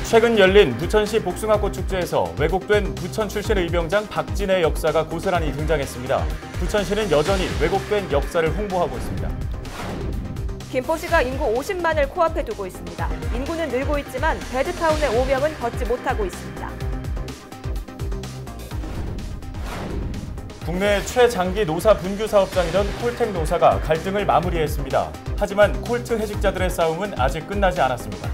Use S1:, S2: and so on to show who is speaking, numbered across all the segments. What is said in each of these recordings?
S1: 최근 열린 부천시 복숭아꽃 축제에서 왜곡된 부천 출신 의병장 박진의 역사가 고스란히 등장했습니다. 부천시는 여전히 왜곡된 역사를 홍보하고 있습니다.
S2: 김포시가 인구 50만을 코앞에 두고 있습니다. 인구는 늘고 있지만 배드타운의 오명은 벗지 못하고 있습니다.
S1: 국내 최장기 노사 분규 사업장이던 콜텍 노사가 갈등을 마무리했습니다. 하지만 콜트 해직자들의 싸움은 아직 끝나지 않았습니다.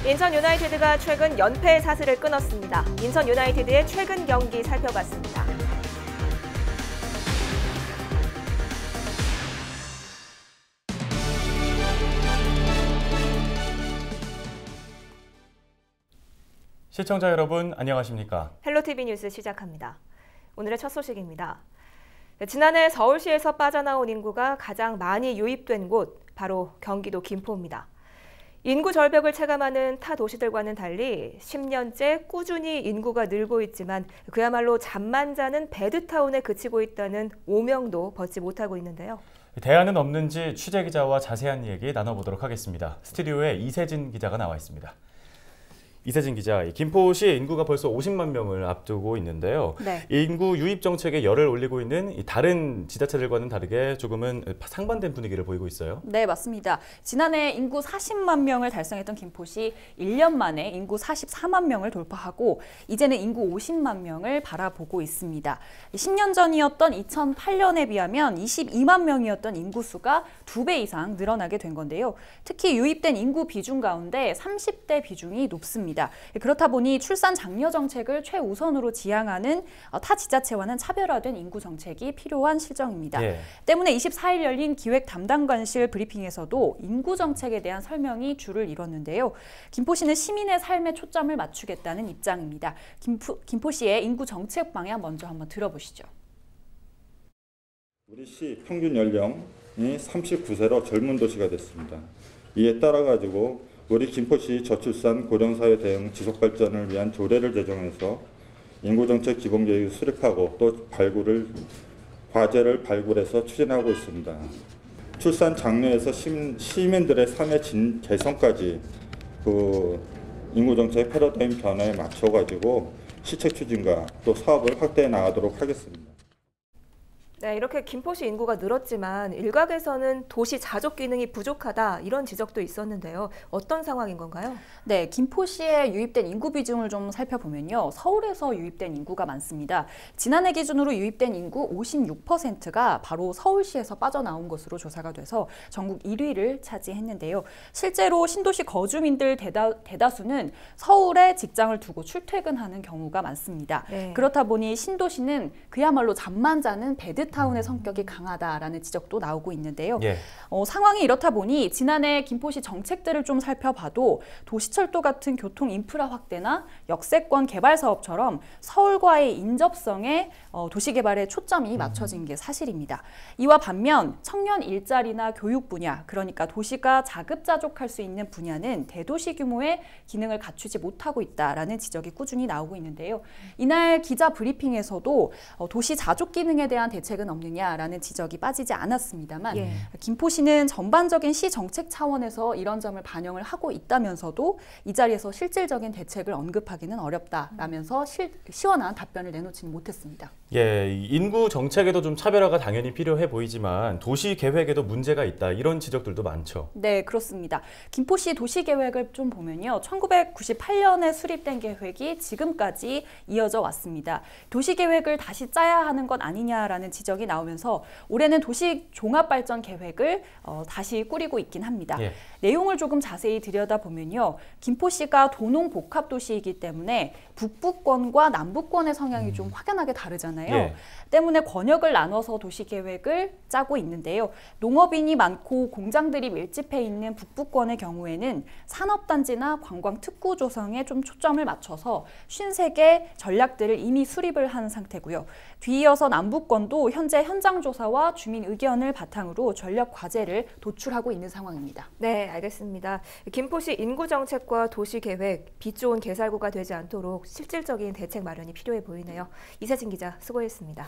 S2: 인천 유나이티드가 최근 연패의 사슬을 끊었습니다. 인천 유나이티드의 최근 경기 살펴봤습니다.
S1: 시청자 여러분, 안녕하십니까?
S2: 헬로티비 뉴스 시작합니다. 오늘의 첫 소식입니다. 지난해 서울시에서 빠져나온 인구가 가장 많이 유입된 곳, 바로 경기도 김포입니다. 인구 절벽을 체감하는 타 도시들과는 달리 10년째 꾸준히 인구가 늘고 있지만 그야말로 잠만 자는 배드타운에 그치고 있다는 오명도 벗지 못하고 있는데요.
S1: 대안은 없는지 취재기자와 자세한 얘기 나눠보도록 하겠습니다. 스튜디오에 이세진 기자가 나와 있습니다. 이세진 기자, 김포시 인구가 벌써 50만 명을 앞두고 있는데요.
S2: 네.
S1: 인구 유입 정책에 열을 올리고 있는 다른 지자체들과는 다르게 조금은 상반된 분위기를 보이고 있어요.
S3: 네, 맞습니다. 지난해 인구 40만 명을 달성했던 김포시 1년 만에 인구 44만 명을 돌파하고 이제는 인구 50만 명을 바라보고 있습니다. 10년 전이었던 2008년에 비하면 22만 명이었던 인구수가 2배 이상 늘어나게 된 건데요. 특히 유입된 인구 비중 가운데 30대 비중이 높습니다. 그렇다 보니 출산 장려 정책을 최우선으로 지향하는 타 지자체와는 차별화된 인구 정책이 필요한 실정입니다. 때문에 24일 열린 기획 담당관실 브리핑에서도 인구 정책에 대한 설명이 줄을 이뤘는데요. 김포시는 시민의 삶에 초점을 맞추겠다는 입장입니다. 김포시의 인구 정책 방향 먼저 한번 들어보시죠.
S4: 우리 시 평균 연령이 39세로 젊은 도시가 됐습니다. 이에 따라 가지고 우리 김포시 저출산 고령사회 대응 지속발전을 위한 조례를 제정해서 인구정책 기본계획을 수립하고 또 과제를 발굴해서 추진하고 있습니다. 출산 장려에서 시민들의 삶의 개선까지 인구정책 패러다임 변화에 맞춰가지고 시책 추진과 또 사업을 확대해 나가도록 하겠습니다.
S2: 네, 이렇게 김포시 인구가 늘었지만 일각에서는 도시 자족 기능이 부족하다 이런 지적도 있었는데요. 어떤 상황인 건가요?
S3: 네, 김포시에 유입된 인구 비중을 좀 살펴보면요. 서울에서 유입된 인구가 많습니다. 지난해 기준으로 유입된 인구 56%가 바로 서울시에서 빠져나온 것으로 조사가 돼서 전국 1위를 차지했는데요. 실제로 신도시 거주민들 대다수는 서울에 직장을 두고 출퇴근하는 경우가 많습니다.
S2: 네.
S3: 그렇다 보니 신도시는 그야말로 잠만 자는 배드타운의 성격이 강하다라는 지적도 나오고 있는데요. 상황이 이렇다 보니 지난해 김포시 정책들을 좀 살펴봐도 도시철도 같은 교통 인프라 확대나 역세권 개발 사업처럼 서울과의 인접성에 도시개발에 초점이 맞춰진 게 사실입니다. 이와 반면 청년 일자리나 교육 분야, 그러니까 도시가 자급자족할 수 있는 분야는 대도시 규모의 기능을 갖추지 못하고 있다라는 지적이 꾸준히 나오고 있는데요. 이날 기자 브리핑에서도 도시 자족 기능에 대한 대책은 없느냐라는 지적이 빠지지 않았습니다만 김포시는 전반적인 시 정책 차원에서 이런 점을 반영을 하고 있다면서도 이 자리에서 실질적인 대책을 언급하기는 어렵다라면서 시원한 답변을 내놓지는 못했습니다.
S1: 인구 정책에도 좀 차별화가 당연히 필요해 보이지만 도시 계획에도 문제가 있다 이런 지적들도 많죠.
S3: 네, 그렇습니다. 김포시 도시 계획을 좀 보면요. 1998년에 수립된 계획이 지금까지 이어져 왔습니다. 도시 계획을 다시 짜야 하는 것 아니냐라는 지적이 나오면서 올해는 도시 종합발전 계획을 다시 꾸리고 있긴 합니다. 내용을 조금 자세히 들여다보면요. 김포시가 도농복합도시이기 때문에 북부권과 남부권의 성향이 좀 확연하게 다르잖아요. 때문에 권역을 나눠서 도시계획을 짜고 있는데요. 농업인이 많고 공장들이 밀집해 있는 북부권의 경우에는 산업단지나 관광특구 조성에 좀 초점을 맞춰서 53개 전략들을 이미 수립을 한 상태고요. 뒤이어서 남부권도 현재 현장 조사와 주민 의견을 바탕으로 전략 과제를 도출하고 있는 상황입니다.
S2: 네, 알겠습니다. 김포시 인구 정책과 도시 계획, 빛 좋은 개살구가 되지 않도록 실질적인 대책 마련이 필요해 보이네요. 이세진 기자 수고했습니다.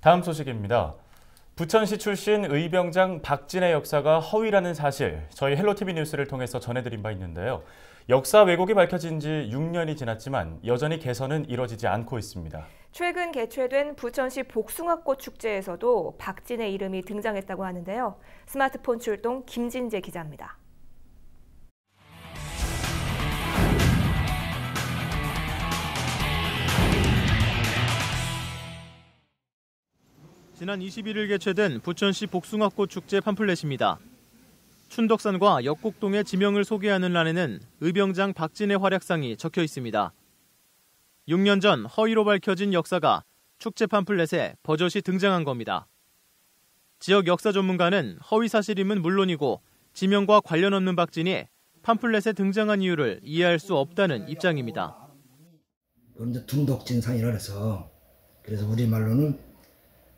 S1: 다음 소식입니다. 부천시 출신 의병장 박진의 역사가 허위라는 사실, 저희 헬로티비 뉴스를 통해서 전해드린 바 있는데요. 역사 왜곡이 밝혀진 지 6년이 지났지만 여전히 개선은 이뤄지지 않고 있습니다.
S2: 최근 개최된 부천시 복숭아꽃 축제에서도 박진의 이름이 등장했다고 하는데요. 스마트폰 출동 김진재 기자입니다.
S5: 지난 21일 개최된 부천시 복숭아꽃 축제 팜플렛입니다. 춘덕산과 역곡동의 지명을 소개하는 란에는 의병장 박진의 활약상이 적혀 있습니다. 6년 전 허위로 밝혀진 역사가 축제 팜플렛에 버젓이 등장한 겁니다. 지역 역사 전문가는 허위 사실임은 물론이고 지명과 관련 없는 박진이 팜플렛에 등장한 이유를 이해할 수 없다는 입장입니다.
S6: 이제 둔덕진산이라 그래서 우리말로는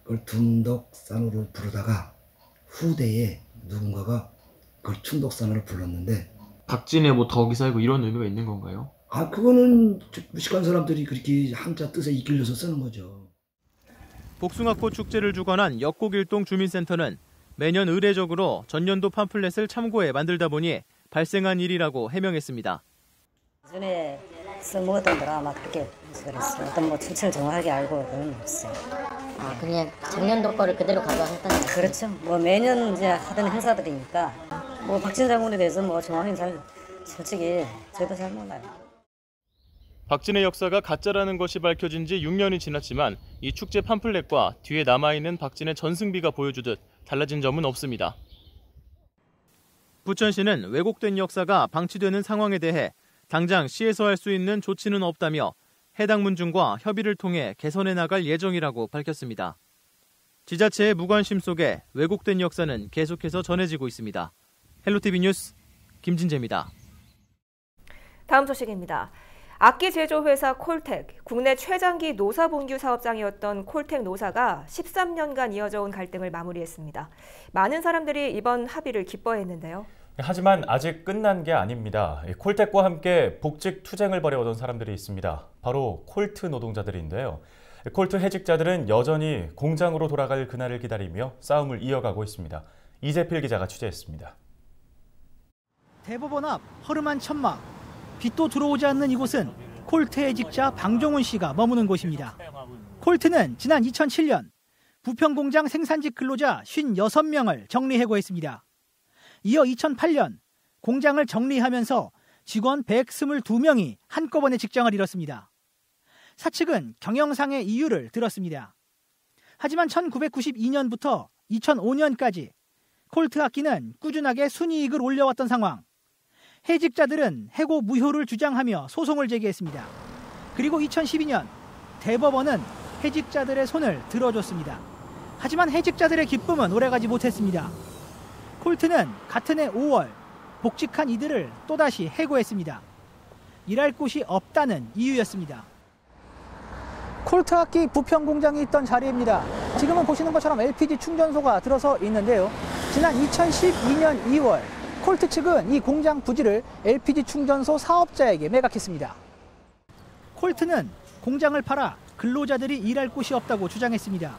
S6: 그걸 둔덕산으로 부르다가 후대에 누군가가 그걸 춘덕산으로 불렀는데
S7: 박진의 뭐 덕이 살고 이런 의미가 있는 건가요?
S6: 그거는 무식한 사람들이 그렇게 한자 뜻에 이끌려서 쓰는 거죠.
S5: 복숭아꽃 축제를 주관한 역곡일동 주민센터는 매년 의례적으로 전년도 팜플렛을 참고해 만들다 보니 발생한 일이라고 해명했습니다.
S8: 전에 써먹었던 거라 아마 그렇게 그랬어요. 어떤 뭐 출처를 정확하게 알고 그런 건 없어요.
S9: 그냥 작년도 거를 그대로 가져왔다는 거죠?
S8: 그렇죠. 뭐 매년 이제 하던 행사들이니까 뭐 박진 장군에 대해서 뭐 정확히 솔직히 저도 잘 몰라요.
S5: 박진의 역사가 가짜라는 것이 밝혀진 지 6년이 지났지만 이 축제 팜플렛과 뒤에 남아있는 박진의 전승비가 보여주듯 달라진 점은 없습니다. 부천시는 왜곡된 역사가 방치되는 상황에 대해 당장 시에서 할 수 있는 조치는 없다며 해당 문중과 협의를 통해 개선해 나갈 예정이라고 밝혔습니다. 지자체의 무관심 속에 왜곡된 역사는 계속해서 전해지고 있습니다. 헬로티비 뉴스 김진재입니다.
S2: 다음 소식입니다. 악기 제조 회사 콜텍, 국내 최장기 노사 분규 사업장이었던 콜텍 노사가 13년간 이어져 온 갈등을 마무리했습니다. 많은 사람들이 이번 합의를 기뻐했는데요.
S1: 하지만 아직 끝난 게 아닙니다. 콜텍과 함께 복직 투쟁을 벌여오던 사람들이 있습니다. 바로 콜트 노동자들인데요. 콜트 해직자들은 여전히 공장으로 돌아갈 그날을 기다리며 싸움을 이어가고 있습니다. 이재필 기자가 취재했습니다.
S10: 대법원 앞 허름한 천막, 빛도 들어오지 않는 이곳은 콜트 해직자 방종훈 씨가 머무는 곳입니다. 콜트는 지난 2007년 부평공장 생산직 근로자 56명을 정리해고했습니다. 이어 2008년 공장을 정리하면서 직원 122명이 한꺼번에 직장을 잃었습니다. 사측은 경영상의 이유를 들었습니다. 하지만 1992년부터 2005년까지 콜트 악기는 꾸준하게 순이익을 올려왔던 상황. 해직자들은 해고 무효를 주장하며 소송을 제기했습니다. 그리고 2012년 대법원은 해직자들의 손을 들어줬습니다. 하지만 해직자들의 기쁨은 오래가지 못했습니다. 콜트는 같은 해 5월 복직한 이들을 또다시 해고했습니다. 일할 곳이 없다는 이유였습니다. 콜트 악기 부평 공장이 있던 자리입니다. 지금은 보시는 것처럼 LPG 충전소가 들어서 있는데요. 지난 2012년 2월 콜트 측은 이 공장 부지를 LPG 충전소 사업자에게 매각했습니다. 콜트는 공장을 팔아 근로자들이 일할 곳이 없다고 주장했습니다.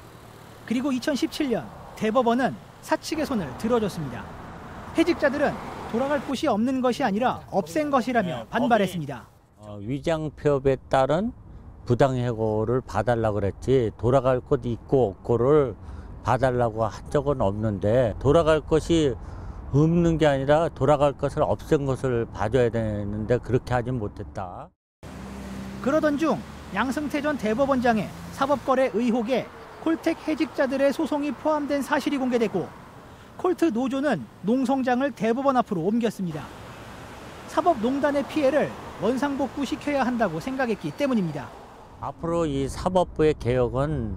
S10: 그리고 2017년 대법원은 사측의 손을 들어줬습니다. 해직자들은 돌아갈 곳이 없는 것이 아니라 없앤 것이라며 반발했습니다.
S11: 위장폐업에 따른 부당해고를 봐달라고 그랬지 돌아갈 곳 있고 없고를 봐달라고 한 적은 없는데 돌아갈 것이 없는 게 아니라 돌아갈 것을 없앤 것을 봐줘야 되는데 그렇게 하진 못했다.
S10: 그러던 중 양승태 전 대법원장의 사법거래 의혹에 콜텍 해직자들의 소송이 포함된 사실이 공개됐고 콜트 노조는 농성장을 대법원 앞으로 옮겼습니다. 사법농단의 피해를 원상복구시켜야 한다고 생각했기 때문입니다.
S11: 앞으로 이 사법부의 개혁은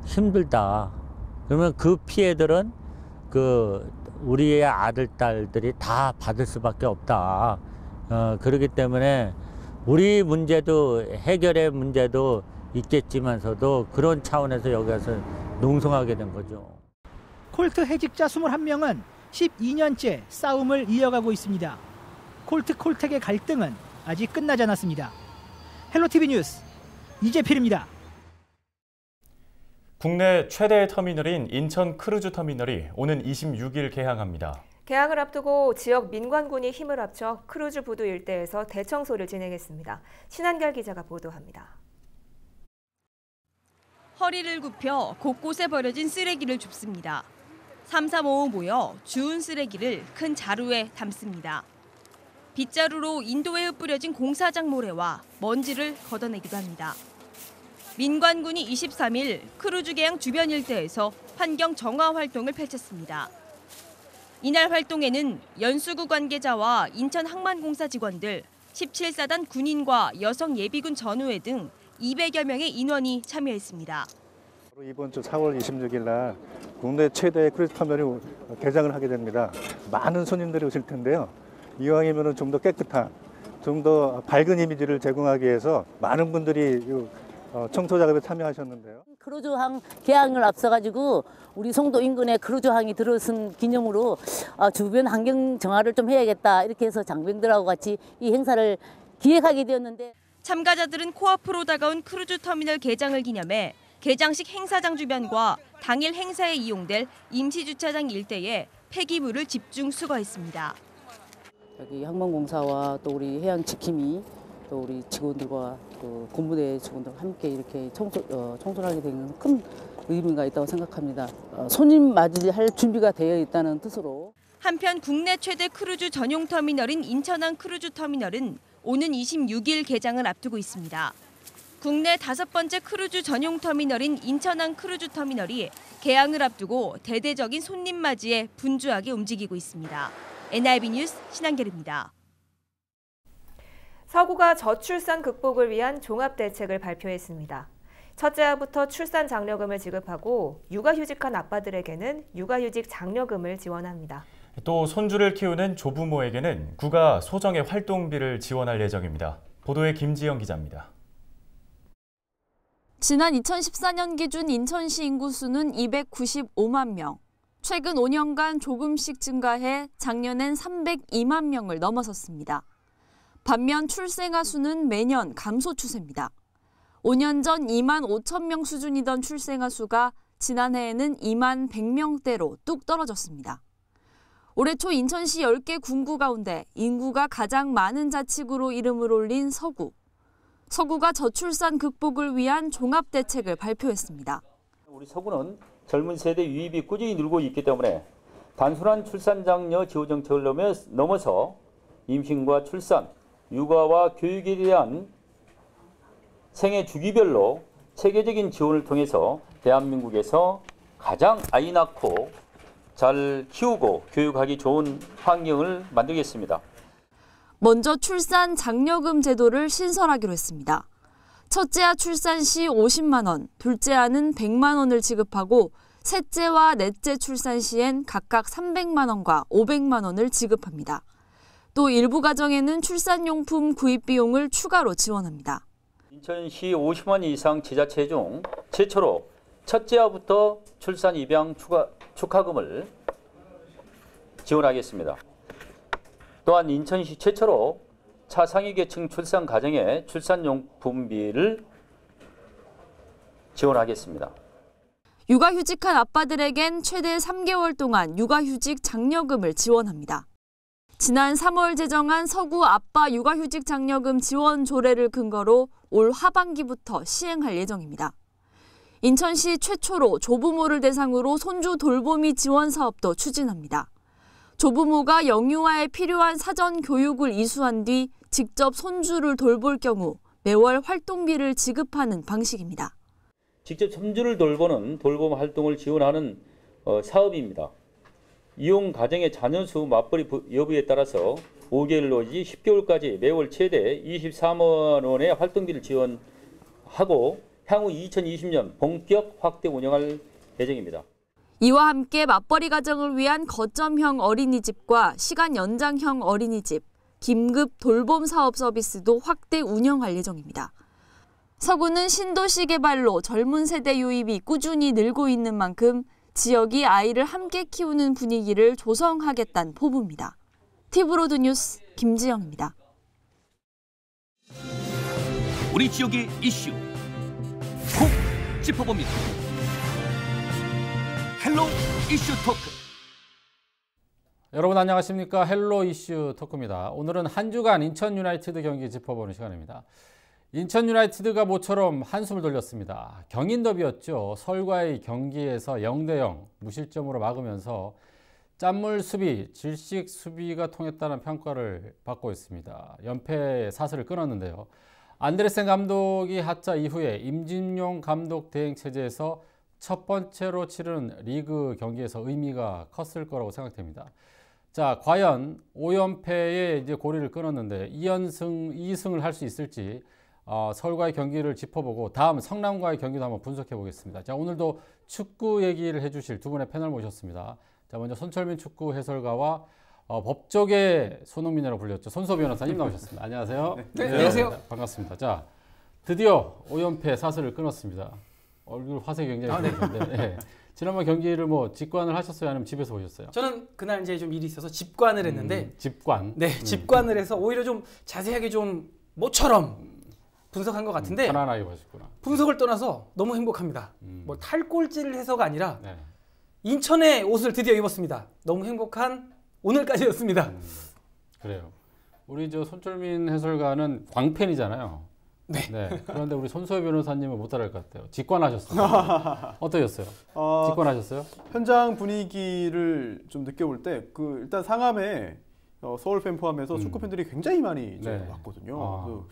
S11: 힘들다. 그러면 그 피해들은 우리의 아들, 딸들이 다 받을 수밖에 없다. 그렇기 때문에 우리 문제도 해결의 문제도 있겠지만서도 그런 차원에서 여기 와서 농성하게 된 거죠.
S10: 콜트 해직자 21명은 12년째 싸움을 이어가고 있습니다. 콜텍의 갈등은 아직 끝나지 않았습니다. 헬로티비 뉴스 이재필입니다.
S1: 국내 최대의 터미널인 인천 크루즈 터미널이 오는 26일 개항합니다.
S2: 개항을 앞두고 지역 민관군이 힘을 합쳐 크루즈 부두 일대에서 대청소를 진행했습니다. 신한결 기자가 보도합니다.
S12: 허리를 굽혀 곳곳에 버려진 쓰레기를 줍습니다. 3, 4, 5 모여 주운 쓰레기를 큰 자루에 담습니다. 빗자루로 인도에 흩뿌려진 공사장 모래와 먼지를 걷어내기도 합니다. 민관군이 23일 크루즈 개항 주변 일대에서 환경 정화 활동을 펼쳤습니다. 이날 활동에는 연수구 관계자와 인천항만공사 직원들, 17사단 군인과 여성 예비군 전우회 등 200여 명의 인원이 참여했습니다.
S13: 이번 주 4월 26일 날 국내 최대의 크루즈 터미널이 개장을 하게 됩니다. 많은 손님들이 오실 텐데요. 이왕이면 좀 더 깨끗한, 좀 더 밝은 이미지를 제공하기 위해서 많은 분들이 청소 작업에 참여하셨는데요.
S14: 크루즈항 개항을 앞서가지고 우리 송도 인근에 크루즈항이 들어선 기념으로 주변 환경 정화를 좀 해야겠다 이렇게 해서 장병들하고 같이 이 행사를 기획하게 되었는데
S12: 참가자들은 코앞으로 다가온 크루즈 터미널 개장을 기념해 개장식 행사장 주변과 당일 행사에 이용될 임시주차장 일대에 폐기물을 집중 수거했습니다.
S14: 여기 항만공사와 또 우리 해양지킴이 또 우리 직원들과 또 본부대 직원들 함께 이렇게 청소를 하게 되는 큰 의미가 있다고 생각합니다. 손님 맞이할 준비가 되어 있다는 뜻으로.
S12: 한편 국내 최대 크루즈 전용 터미널인 인천항 크루즈 터미널은 오는 26일 개장을 앞두고 있습니다. 국내 5번째 크루즈 전용 터미널인 인천항 크루즈 터미널이 개항을 앞두고 대대적인 손님 맞이에 분주하게 움직이고 있습니다. NIB 뉴스 신한결입니다.
S2: 서구가 저출산 극복을 위한 종합대책을 발표했습니다. 첫째아부터 출산 장려금을 지급하고 육아휴직한 아빠들에게는 육아휴직 장려금을 지원합니다.
S1: 또 손주를 키우는 조부모에게는 구가 소정의 활동비를 지원할 예정입니다. 보도에 김지영 기자입니다.
S15: 지난 2014년 기준 인천시 인구수는 295만 명. 최근 5년간 조금씩 증가해 작년엔 302만 명을 넘어섰습니다. 반면 출생아 수는 매년 감소 추세입니다. 5년 전 2만 5천 명 수준이던 출생아 수가 지난해에는 2만 100명대로 뚝 떨어졌습니다. 올해 초 인천시 10개 군구 가운데 인구가 가장 많은 자치구로 이름을 올린 서구. 서구가 저출산 극복을 위한 종합대책을 발표했습니다.
S16: 우리 서구는 젊은 세대 유입이 꾸준히 늘고 있기 때문에 단순한 출산 장려 지원 정책을 넘어서 임신과 출산, 육아와 교육에 대한 생애 주기별로 체계적인 지원을 통해서 대한민국에서 가장 아이 낳고 잘 키우고 교육하기 좋은 환경을 만들겠습니다.
S15: 먼저 출산 장려금 제도를 신설하기로 했습니다. 첫째아 출산 시 50만 원, 둘째아는 100만 원을 지급하고 셋째와 넷째 출산 시엔 각각 300만 원과 500만 원을 지급합니다. 또 일부 가정에는 출산용품 구입 비용을 추가로 지원합니다.
S16: 인천시 50만 이상 지자체 중 최초로 첫째아부터 출산 입양 축하금을 지원하겠습니다. 또한 인천시 최초로 차상위 계층 출산 가정의 출산용품비를 지원하겠습니다.
S15: 육아휴직한 아빠들에겐 최대 3개월 동안 육아휴직 장려금을 지원합니다. 지난 3월 제정한 서구 아빠 육아휴직 장려금 지원 조례를 근거로 올 하반기부터 시행할 예정입니다. 인천시 최초로 조부모를 대상으로 손주 돌보미 지원 사업도 추진합니다. 조부모가 영유아에 필요한 사전 교육을 이수한 뒤 직접 손주를 돌볼 경우 매월 활동비를 지급하는 방식입니다.
S16: 직접 손주를 돌보는 돌봄 활동을 지원하는 사업입니다. 이용 가정의 자녀 수 맞벌이 여부에 따라서 5개월 내지 10개월까지 매월 최대 24만 원의 활동비를 지원하고 향후 2020년 본격 확대 운영할 예정입니다.
S15: 이와 함께 맞벌이 가정을 위한 거점형 어린이집과 시간 연장형 어린이집, 긴급 돌봄 사업 서비스도 확대 운영할 예정입니다. 서구는 신도시 개발로 젊은 세대 유입이 꾸준히 늘고 있는 만큼 지역이 아이를 함께 키우는 분위기를 조성하겠다는 포부입니다. 티브로드 뉴스 김지영입니다.
S17: 우리 지역의 이슈 콕 짚어봅니다. 헬로 이슈 토크.
S18: 여러분 안녕하십니까. 헬로 이슈 토크입니다. 오늘은 한 주간 인천 유나이티드 경기 짚어보는 시간입니다. 인천 유나이티드가 모처럼 한숨을 돌렸습니다. 경인 더비였죠. 서울과의 경기에서 0대0 무실점으로 막으면서 짠물 수비, 질식 수비가 통했다는 평가를 받고 있습니다. 연패의 사슬을 끊었는데요. 안데르센 감독이 하차 이후에 임진용 감독 대행 체제에서 첫 번째로 치르는 리그 경기에서 의미가 컸을 거라고 생각됩니다. 자, 과연 5연패에 이제 고리를 끊었는데 2승을 할 수 있을지 서울과의 경기를 짚어보고 다음 성남과의 경기도 한번 분석해 보겠습니다. 자, 오늘도 축구 얘기를 해주실 두 분의 패널 모셨습니다. 자, 먼저 손철민 축구 해설가와 법조계 손흥민이라고 불렸죠. 손수호 변호사님 나오셨습니다. 안녕하세요.
S19: 네, 안녕하세요.
S18: 반갑습니다. 자, 드디어 5연패 사슬을 끊었습니다. 얼굴 화색이 굉장히 좋으신데 네. 지난번 경기를 뭐 직관을 하셨어요? 아니면 집에서 보셨어요?
S19: 저는 그날 이제 좀 일이 있어서 집관을 했는데
S18: 집관?
S19: 네, 집관을 해서 오히려 좀 자세하게 좀 모처럼 분석한 것 같은데
S18: 편안하게 보셨구나.
S19: 분석을 떠나서 너무 행복합니다. 뭐 탈꼴찌를 해서가 아니라 인천의 옷을 드디어 입었습니다. 너무 행복한 오늘까지였습니다.
S18: 그래요. 우리 저 손철민 해설가는 광팬이잖아요.
S19: 네.
S18: 그런데 우리 손수호 변호사님은 못 따라할 것 같아요. 직관하셨어요. 어떠셨어요? 직관하셨어요?
S20: 현장 분위기를 좀 느껴볼 때 일단 상암에 서울 팬 포함해서 축구 팬들이 굉장히 많이 왔거든요.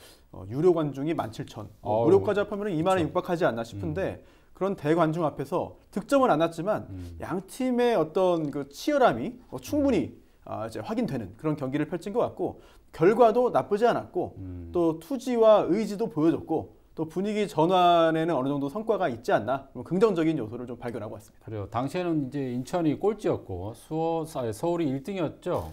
S20: 유료 관중이 17,000. 무료까지 합하면 2만에 육박하지 않나 싶은데 그런 대관중 앞에서 득점은 안 났지만 양 팀의 어떤 그 치열함이 충분히 이제 확인되는 그런 경기를 펼친 것 같고 결과도 나쁘지 않았고 또 투지와 의지도 보여줬고 또 분위기 전환에는 어느 정도 성과가 있지 않나 긍정적인 요소를 좀 발견하고 왔습니다.
S18: 그래요. 당시에는 이제 인천이 꼴찌였고 서울이 1등이었죠.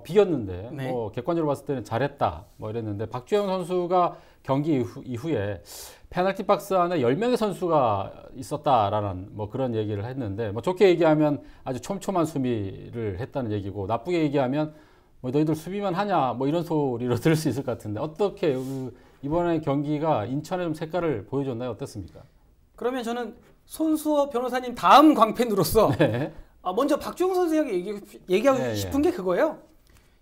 S18: 비겼는데
S19: 네.
S18: 뭐 객관적으로 봤을 때는 잘했다 뭐 이랬는데 박주영 선수가 경기 이후에 페널티 박스 안에 10명의 선수가 있었다라는 뭐 그런 얘기를 했는데 뭐 좋게 얘기하면 아주 촘촘한 수비를 했다는 얘기고 나쁘게 얘기하면 뭐 너희들 수비만 하냐 뭐 이런 소리로 들을 수 있을 것 같은데 어떻게 이번에 경기가 인천의 좀 색깔을 보여줬나요? 어떻습니까?
S19: 그러면 저는 손수호 변호사님 다음 광팬으로서 먼저 박주영 선수에게 얘기하고 싶은 게 그거예요.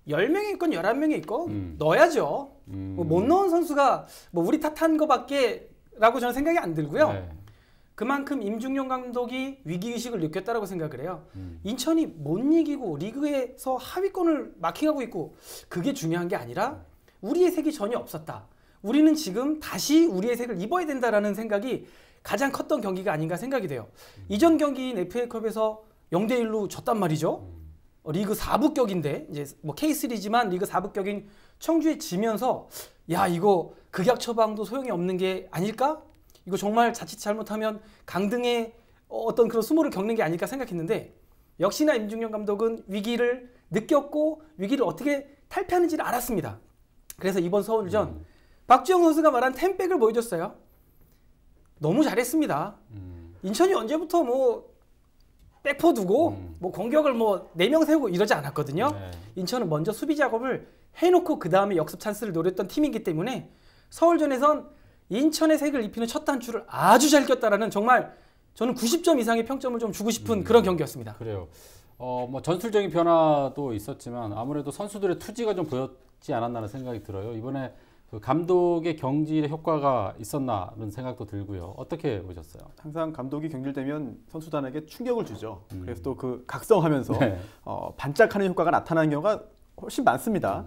S19: 10명이 있건 11명이 있건 넣어야죠. 못 넣은 선수가 뭐 우리 탓한 거밖에 라고 저는 생각이 안 들고요. 그만큼 임중용 감독이 위기의식을 느꼈다라고 생각을 해요. 인천이 못 이기고 리그에서 하위권을 마킹하고 있고 그게 중요한 게 아니라 우리의 색이 전혀 없었다. 우리는 지금 다시 우리의 색을 입어야 된다라는 생각이 가장 컸던 경기가 아닌가 생각이 돼요. 이전 경기인 FA컵에서 0대1로 졌단 말이죠. 리그 4부격인데 이제 뭐 K3지만 리그 4부격인 청주에 지면서 야 이거 극약 처방도 소용이 없는 게 아닐까? 이거 정말 자칫 잘못하면 강등의 어떤 그런 수모를 겪는 게 아닐까 생각했는데 역시나 임중용 감독은 위기를 느꼈고 위기를 어떻게 탈피하는지를 알았습니다. 그래서 이번 서울전 박주영 선수가 말한 템백을 보여줬어요. 너무 잘했습니다. 인천이 언제부터 뭐 백포 두고 뭐 공격을 뭐 4명 세우고 이러지 않았거든요. 인천은 먼저 수비 작업을 해놓고 그 다음에 역습 찬스를 노렸던 팀이기 때문에 서울전에선 인천의 색을 입히는 첫 단추를 아주 잘 꼈다라는 정말 저는 90점 이상의 평점을 좀 주고 싶은 그런 경기였습니다.
S18: 그래요. 뭐 전술적인 변화도 있었지만 아무래도 선수들의 투지가 좀 보였지 않았나는 생각이 들어요. 이번에 그 감독의 경질의 효과가 있었나는 생각도 들고요. 어떻게 보셨어요?
S20: 항상 감독이 경질되면 선수단에게 충격을 주죠. 그래서 또 그 각성하면서 반짝하는 효과가 나타나는 경우가 훨씬 많습니다.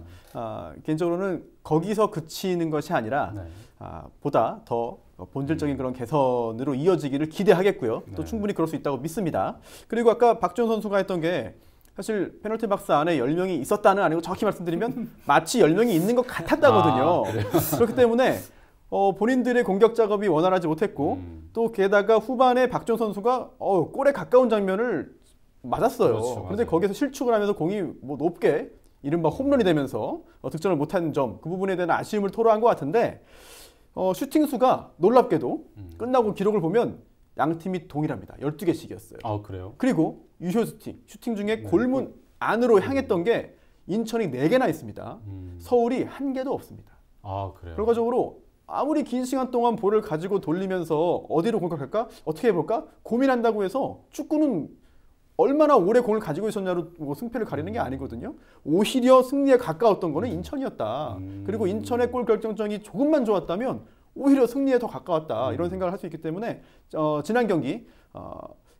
S20: 개인적으로는 거기서 그치는 것이 아니라 보다 더 본질적인 그런 개선으로 이어지기를 기대하겠고요. 또 충분히 그럴 수 있다고 믿습니다. 그리고 아까 박주영 선수가 했던 게 사실 페널티 박스 안에 10명이 있었다는 아니고 정확히 말씀드리면 마치 10명이 있는 것 같았다거든요. 그렇기 때문에 본인들의 공격 작업이 원활하지 못했고 또 게다가 후반에 박주영 선수가 골에 가까운 장면을 맞았어요.
S18: 그렇죠,
S20: 그런데 거기서 실축을 하면서 공이 뭐 높게 이른바 홈런이 되면서 득점을 못한 점, 그 부분에 대한 아쉬움을 토로한 것 같은데 슈팅 수가 놀랍게도 끝나고 기록을 보면 양 팀이 동일합니다. 12개씩이었어요.
S18: 아, 그래요?
S20: 그리고 유효 슈팅 중에 골문 안으로 향했던 게 인천이 4개나 있습니다. 서울이 1개도 없습니다.
S18: 아, 그래요?
S20: 결과적으로 아무리 긴 시간 동안 볼을 가지고 돌리면서 어디로 공격할까? 어떻게 해볼까? 고민한다고 해서 축구는 얼마나 오래 공을 가지고 있었냐로 뭐 승패를 가리는 게 아니거든요. 오히려 승리에 가까웠던 거는 인천이었다. 그리고 인천의 골 결정력이 조금만 좋았다면 오히려 승리에 더 가까웠다. 이런 생각을 할 수 있기 때문에 지난 경기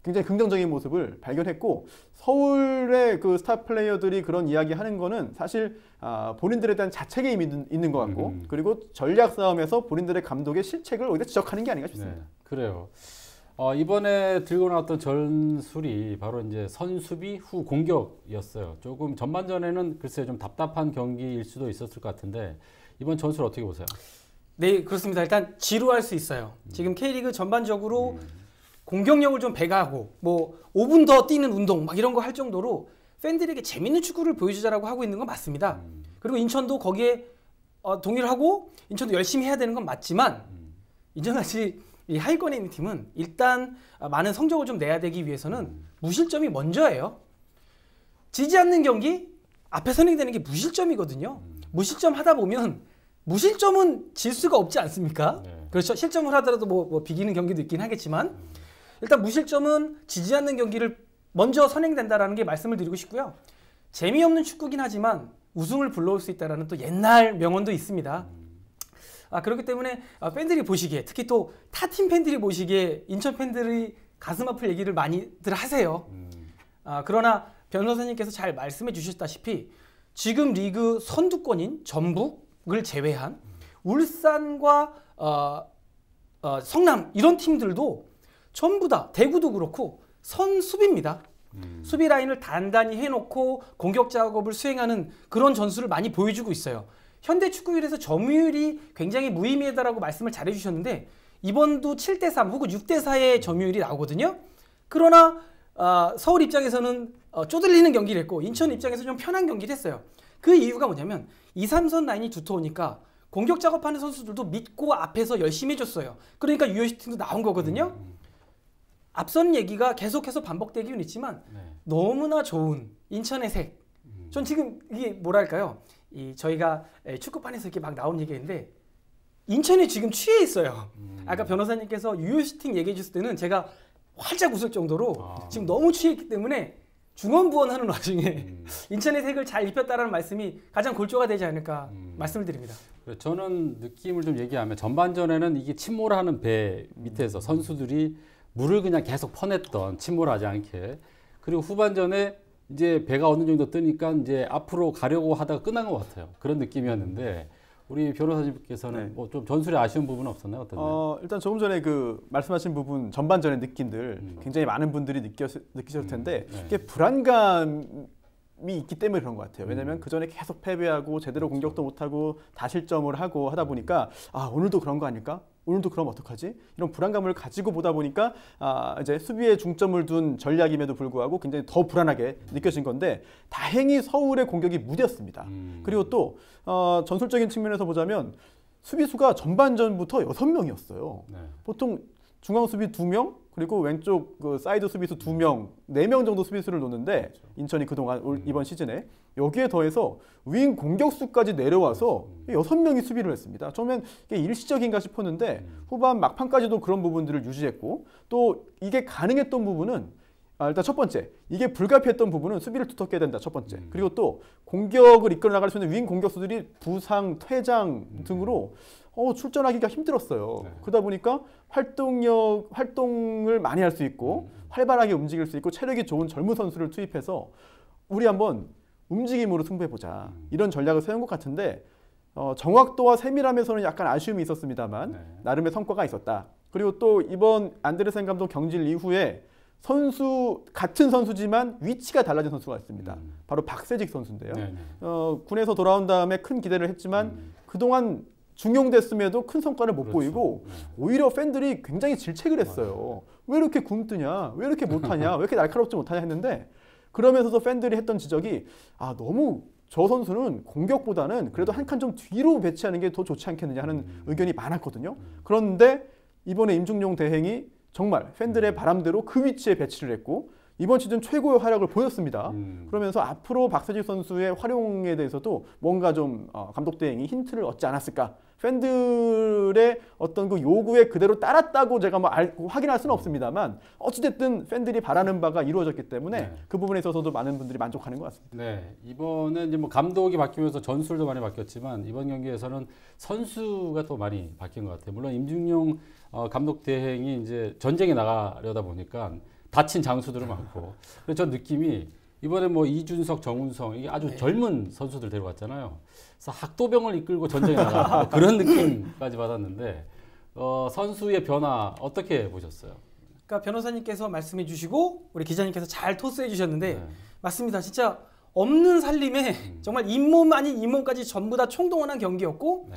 S20: 굉장히 긍정적인 모습을 발견했고, 서울의 그 스타 플레이어들이 그런 이야기 하는 거는 사실 본인들에 대한 자책이 있는 것 같고, 그리고 전략 싸움에서 본인들의 감독의 실책을 오히려 지적하는 게 아닌가 싶습니다.
S18: 네, 그래요. 이번에 들고 나왔던 전술이 바로 이제 선수비 후 공격이었어요. 조금 전반전에는 글쎄 좀 답답한 경기일 수도 있었을 것 같은데 이번 전술 어떻게 보세요?
S19: 네, 그렇습니다. 일단 지루할 수 있어요. 지금 K리그 전반적으로 공격력을 좀 배가하고 뭐 5분 더 뛰는 운동 막 이런 거 할 정도로 팬들에게 재밌는 축구를 보여주자라고 하고 있는 건 맞습니다. 그리고 인천도 거기에 동의를 하고 인천도 열심히 해야 되는 건 맞지만 인천같이 이 하위권에 있는 팀은 일단 많은 성적을 좀 내야 되기 위해서는 무실점이 먼저예요. 지지 않는 경기 앞에 선행되는 게 무실점이거든요. 무실점 하다 보면 무실점은 질 수가 없지 않습니까? 네. 그렇죠. 실점을 하더라도 뭐 비기는 경기도 있긴 하겠지만 일단 무실점은 지지 않는 경기를 먼저 선행된다라는 게 말씀을 드리고 싶고요. 재미없는 축구긴 하지만 우승을 불러올 수 있다라는 또 옛날 명언도 있습니다. 그렇기 때문에 팬들이 보시기에, 특히 또 타 팀 팬들이 보시기에 인천 팬들이 가슴 아플 얘기를 많이들 하세요. 그러나 변호사님께서 잘 말씀해 주셨다시피 지금 리그 선두권인 전북을 제외한 울산과 성남 이런 팀들도 전부 다, 대구도 그렇고 선수비입니다. 수비 라인을 단단히 해놓고 공격 작업을 수행하는 그런 전술을 많이 보여주고 있어요. 현대 축구율에서 점유율이 굉장히 무의미하다라고 말씀을 잘 해주셨는데 이번도 7대3 혹은 6대4의 점유율이 나오거든요. 그러나 서울 입장에서는 쪼들리는 경기를 했고 인천 입장에서 좀 편한 경기를 했어요. 그 이유가 뭐냐면 2, 3선 라인이 두터우니까 공격 작업하는 선수들도 믿고 앞에서 열심히 해줬어요. 그러니까 유효슈팅도 나온 거거든요. 앞선 얘기가 계속해서 반복되기는 있지만 너무나 좋은 인천의 색. 전 지금 이게 뭐랄까요? 저희가 축구판에서 이렇게 막 나온 얘기인데 인천이 지금 취해 있어요. 아까 변호사님께서 유효슈팅 얘기해 주실 때는 제가 활짝 웃을 정도로 지금 너무 취했기 때문에 중언부언하는 와중에 인천의 색을 잘 입혔다라는 말씀이 가장 골조가 되지 않을까 말씀을 드립니다.
S18: 저는 느낌을 좀 얘기하면 전반전에는 이게 침몰하는 배 밑에서 선수들이 물을 그냥 계속 퍼냈던, 침몰하지 않게. 그리고 후반전에 이제 배가 어느 정도 뜨니까 이제 앞으로 가려고 하다가 끝난 것 같아요. 그런 느낌이었는데 우리 변호사님께서는 뭐 좀 전술에 아쉬운 부분은 없었나요? 어떤가요?
S20: 일단 조금 전에 그 말씀하신 부분 전반전의 느낌들 굉장히 많은 분들이 느끼셨을 텐데 이게 불안감이 있기 때문에 그런 것 같아요. 왜냐하면 그 전에 계속 패배하고 제대로 공격도 못하고 다실점을 하고 하다 보니까 오늘도 그런 거 아닐까? 오늘도 그럼 어떡하지? 이런 불안감을 가지고 보다 보니까 이제 수비에 중점을 둔 전략임에도 불구하고 굉장히 더 불안하게 느껴진 건데 다행히 서울의 공격이 무뎠습니다. 그리고 또 전술적인 측면에서 보자면 수비수가 전반전부터 6명이었어요. 보통 중앙 수비 2명, 그리고 왼쪽 그 사이드 수비수 2명, 4명 정도 수비수를 놓는데 인천이 그동안 이번 시즌에 여기에 더해서 윙 공격수까지 내려와서 6명이 수비를 했습니다. 처음엔 이게 일시적인가 싶었는데 후반 막판까지도 그런 부분들을 유지했고, 또 이게 가능했던 부분은 일단 첫 번째, 이게 불가피했던 부분은 수비를 두텁게 해야 된다, 첫 번째. 그리고 또 공격을 이끌어 나갈 수 있는 윙 공격수들이 부상, 퇴장 등으로 출전하기가 힘들었어요. 그러다 보니까 활동을 많이 할 수 있고 활발하게 움직일 수 있고 체력이 좋은 젊은 선수를 투입해서 우리 한번 움직임으로 승부해보자, 이런 전략을 세운 것 같은데 정확도와 세밀함에서는 약간 아쉬움이 있었습니다만 나름의 성과가 있었다. 그리고 또 이번 안데르센 감독 경질 이후에 같은 선수지만 위치가 달라진 선수가 있습니다. 바로 박세직 선수인데요. 군에서 돌아온 다음에 큰 기대를 했지만 그동안 중용됐음에도 큰 성과를 못 보이고 오히려 팬들이 굉장히 질책을 했어요. 왜 이렇게 굼뜨냐? 왜 이렇게 못하냐? 왜 이렇게 날카롭지 못하냐 했는데, 그러면서도 팬들이 했던 지적이 너무 저 선수는 공격보다는 그래도 한 칸 좀 뒤로 배치하는 게 더 좋지 않겠느냐 하는 의견이 많았거든요. 그런데 이번에 임중용 대행이 정말 팬들의 바람대로 그 위치에 배치를 했고 이번 시즌 최고의 활약을 보였습니다. 그러면서 앞으로 박세직 선수의 활용에 대해서도 뭔가 좀 감독 대행이 힌트를 얻지 않았을까 팬들의 어떤 그 요구에 그대로 따랐다고 제가 뭐 확인할 수는 없습니다만 어찌됐든 팬들이 바라는 바가 이루어졌기 때문에 그 부분에 있어서도 많은 분들이 만족하는 것 같습니다.
S18: 네, 이번에 이제 뭐 감독이 바뀌면서 전술도 많이 바뀌었지만 이번 경기에서는 선수가 또 많이 바뀐 것 같아요. 물론 임중용 감독 대행이 이제 전쟁에 나가려다 보니까 다친 장수들은 많고, 그래서 저 느낌이 이번에 뭐 이준석, 정운성 이게 아주 젊은 선수들 데려왔잖아요. 그래서 학도병을 이끌고 전쟁에 나가 그런 느낌까지 받았는데 선수의 변화 어떻게 보셨어요?
S19: 그러니까 변호사님께서 말씀해 주시고 우리 기자님께서 잘 토스해 주셨는데 맞습니다. 진짜 없는 살림에 정말 잇몸 아닌 잇몸까지 전부 다 총동원한 경기였고